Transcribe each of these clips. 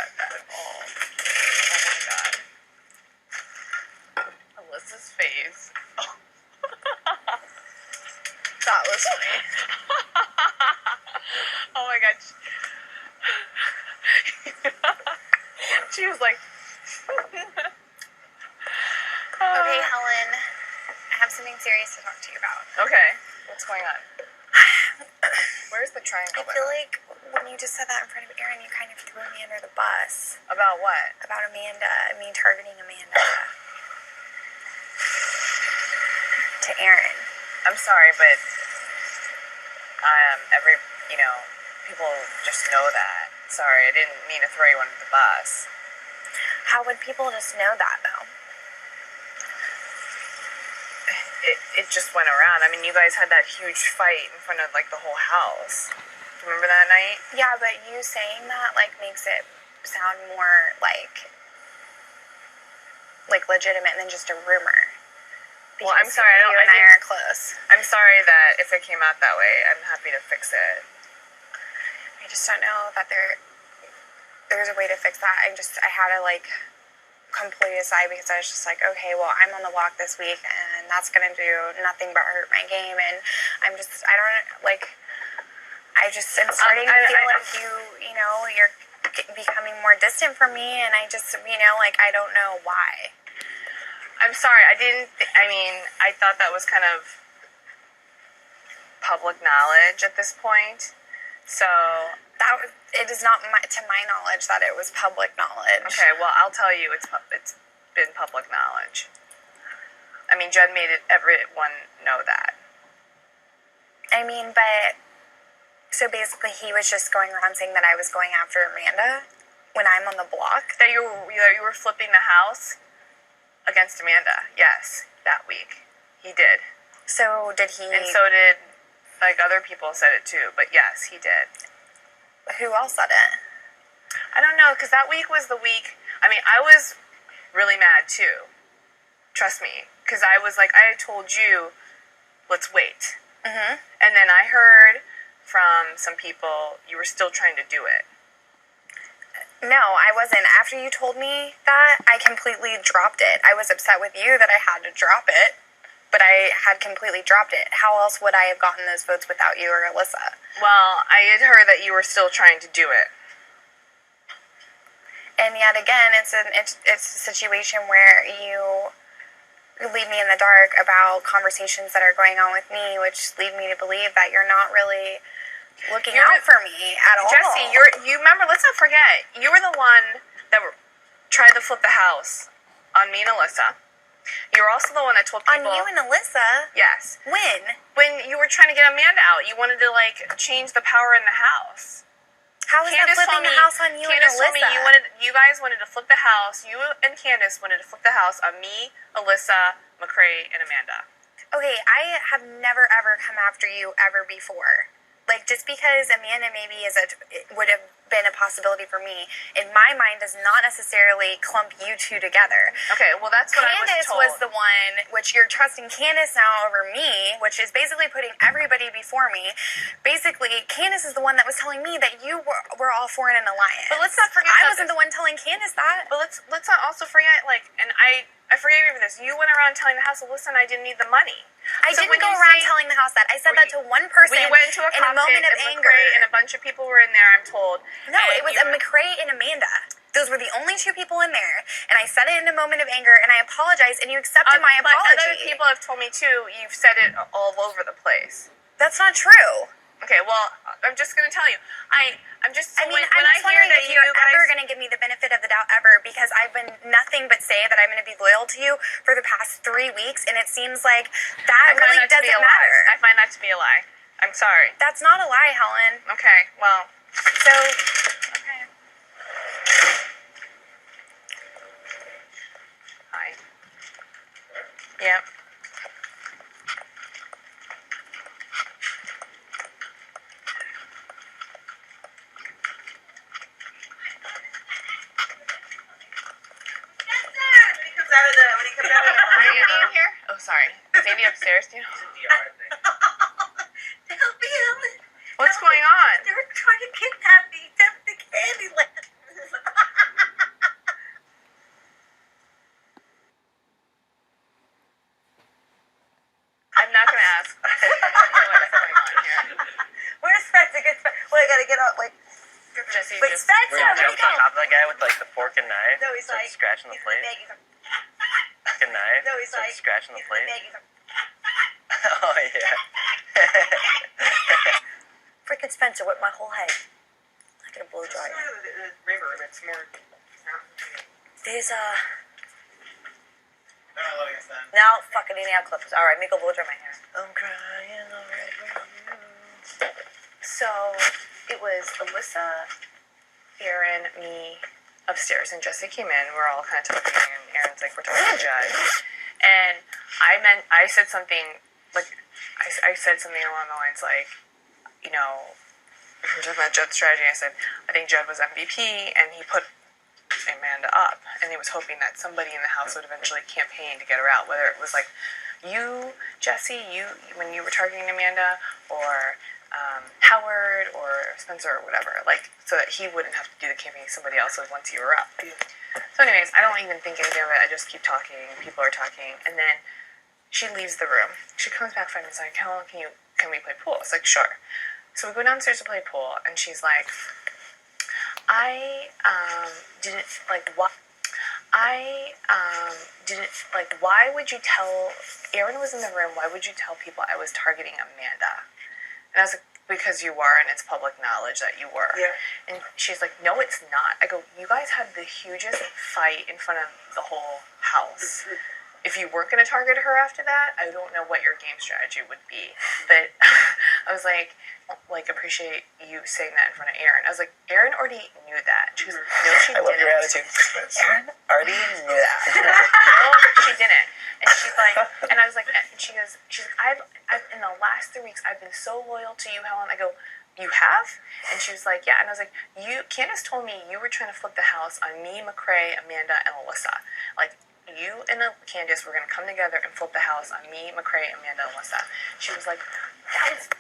got that involved. Oh my god. Alyssa's face. Oh. That was funny. Oh my god. She was like... Okay, Helen. I have something serious to talk to you about. Okay. What's going on? Where's the triangle? I feel like when you just said that in front of Aaryn, you kind of threw me under the bus. About what? About Amanda. Me targeting Amanda. To Aaryn. I'm sorry, but people just know that. Sorry, I didn't mean to throw you under the bus. How would people just know that, though? It just went around. I mean, you guys had that huge fight in front of, like, the whole house. Remember that night? Yeah, but you saying that, like, makes it sound more, like legitimate than just a rumor. Well, I'm sorry. You and I are close. I'm sorry that if it came out that way. I'm happy to fix it. I just don't know that there's a way to fix that. I had to, like, completely aside because I was just like, okay, well, I'm on the block this week and that's going to do nothing but hurt my game. And I'm starting to feel like you're becoming more distant from me. And I just, I don't know why. I'm sorry. I thought that was kind of public knowledge at this point. So it is not to my knowledge that it was public knowledge. Okay, well, I'll tell you, it's been public knowledge. I mean, Judd made everyone know that. I mean, but so basically, he was just going around saying that I was going after Amanda when I'm on the block. That you were flipping the house against Amanda. Yes, that week he did. So did he? And so did other people said it too. But yes, he did. Who else said it? I don't know, because that week was the week. I mean, I was really mad too. Trust me, because I was like, I told you, let's wait. Mm-hmm. And then I heard from some people you were still trying to do it. No, I wasn't. After you told me that, I completely dropped it. I was upset with you that I had to drop it, but I had completely dropped it. How else would I have gotten those votes without you or Alyssa? Well, I had heard that you were still trying to do it. And yet again, it's a situation where you leave me in the dark about conversations that are going on with me, which lead me to believe that you're not really looking out for me at all. Jessie, you remember, let's not forget, you were the one that tried to flip the house on me and Alyssa. You were also the one that told people... On you and Alyssa? Yes. When? When you were trying to get Amanda out. You wanted to, change the power in the house. How was that flipping the house on you and Alyssa? Candace told me you guys wanted to flip the house. You and Candace wanted to flip the house on me, Alyssa, McCrae, and Amanda. Okay, I have never, ever come after you ever before. Just because Amanda maybe would have been a possibility for me, in my mind does not necessarily clump you two together. Okay, well that's what Candace I was told. was the one, which you're trusting Candace now over me, which is basically putting everybody before me. Basically, Candace is the one that was telling me that you were all for an alliance. But let's not forget I wasn't the one telling Candace that. But let's not also forget, and I forgave you for this. You went around telling the house, listen, I didn't need the money. I didn't go around telling the house that. I said that to one person when you went into a in a moment of anger. McCrae and a bunch of people were in there, I'm told. No, it was McCrae and Amanda. Those were the only two people in there. And I said it in a moment of anger, and I apologized, and you accepted my apology. But other people have told me, too, you've said it all over the place. That's not true. Okay, well, I'm just going to tell you. I'm just wondering if you're ever going to give me the benefit of the doubt ever, because I've been nothing but say that I'm going to be loyal to you for the past 3 weeks, and it seems like that really doesn't matter. I find that to be a lie. I'm sorry. That's not a lie, Helen. Okay, well. So, okay. Hi. Yep. When he comes out of the Is Andy in here? Oh, sorry. Is Andy upstairs, do you know? Help me, Helen. What's going on? They were trying to kidnap me. They're the Candyland. Where he jumps on top of that guy with like the fork and knife. No, he's starts like scratching the plate. Like a knife. No, he's starts like scratching the plate. Like, Oh yeah. freaking Spencer whipped my whole head. I get a blow dry. The river, it's more. There's They're not letting us then. now fucking any out clips. All right, make a blow dry my hair. I'm crying over you. So it was Alyssa, Aaryn, me upstairs, and Jessie came in. We're all kind of talking, and Aaron's like, "We're talking to Judd," and I said something like, I said something along the lines like, you know, we were talking about Judd's strategy. I said, I think Judd was MVP, and he put Amanda up, and he was hoping that somebody in the house would eventually campaign to get her out, whether it was like you, Jessie, when you were targeting Amanda, or Howard or Spencer or whatever, like, so that he wouldn't have to do the campaign, somebody else would once you were up. So anyways, I don't even think anything of it. I just keep talking, people are talking, and then she leaves the room. She comes back 5 minutes like, Helen, can we play pool? It's like, sure. So we go downstairs to play pool, and she's like, why would you tell, Aaryn was in the room, why would you tell people I was targeting Amanda? And I was like, because you were, and it's public knowledge that you were. Yeah. And she's like, no, it's not. I go, you guys had the hugest fight in front of the whole house. If you weren't going to target her after that, I don't know what your game strategy would be. But I was like, appreciate you saying that in front of Aaryn. I was like, Aaryn already knew that. She goes, no, she didn't. I love your attitude. Aaryn already knew that. No, she didn't. And she's like, and I was like, and she's like, I've in the last 3 weeks, I've been so loyal to you, Helen. I go, you have? And she was like, yeah. And I was like, Candace told me you were trying to flip the house on me, McCrae, Amanda, and Alyssa. Like, you and Candace were going to come together and flip the house on me, McCrae, Amanda, and Alyssa. She was like,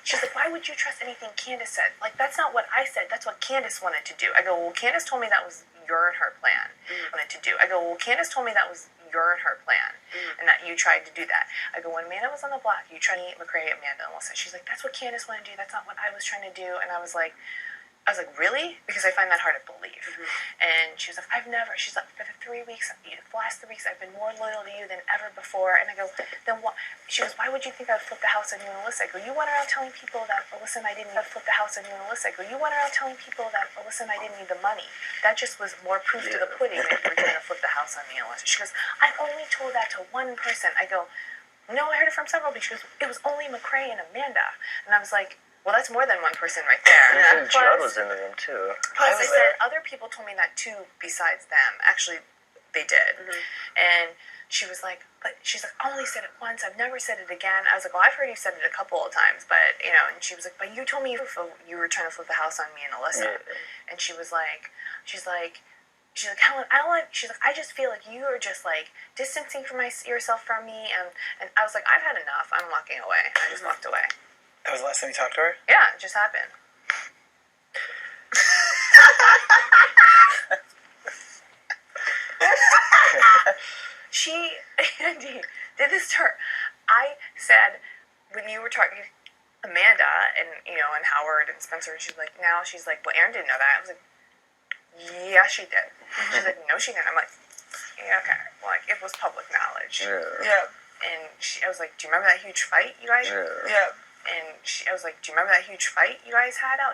she's like, why would you trust anything Candace said? Like, that's not what I said. That's what Candace wanted to do. I go, well, Candace told me that was your and her plan. Wanted to do. I go, well, Candace told me that was your and her plan, and that you tried to do that. I go, when Amanda was on the block, you tried to meet McCrae, Amanda, and Alyssa. She's like, that's what Candace wanted to do. That's not what I was trying to do. And I was like, really? Because I find that hard to believe. And she was like, she's like, for the 3 weeks, the last 3 weeks, I've been more loyal to you than ever before. And I go, then what? She goes, why would you think I would flip the house on you and Alyssa? I go, you went around telling people that Alyssa and I didn't need to flip the house on you and Alyssa. I go, you went around telling people that Alyssa and I didn't need the money. That just was more proof to the pudding that you were trying to flip the house on me and Alyssa. She goes, I only told that to one person. I go, no, I heard it from several people. She goes, it was only McCrae and Amanda. And I was like, well, that's more than one person right there. I think Judd was in the room too. Plus, I said other people told me that too besides them. Actually, they did. And she was like, but she's like, I only said it once. I've never said it again. I was like, well, I've heard you said it a couple of times, but, you know, and she was like, but you told me you were trying to flip the house on me and Alyssa. And she was like, she's like, Helen, she's like, I just feel like you are just like distancing yourself from me. And I was like, I've had enough. I'm walking away. I just walked away. That was the last time you talked to her? Yeah, it just happened. Andy, did this to her. I said, when you were talking to Amanda and, you know, and Howard and Spencer, and she's like, well, Aaryn didn't know that. I was like, yeah, she did. She's like, no, she didn't. I'm like, yeah, okay. Well, like, it was public knowledge. Yeah. And I was like, do you remember that huge fight you guys? Yeah. And I was like, do you remember that huge fight you guys had out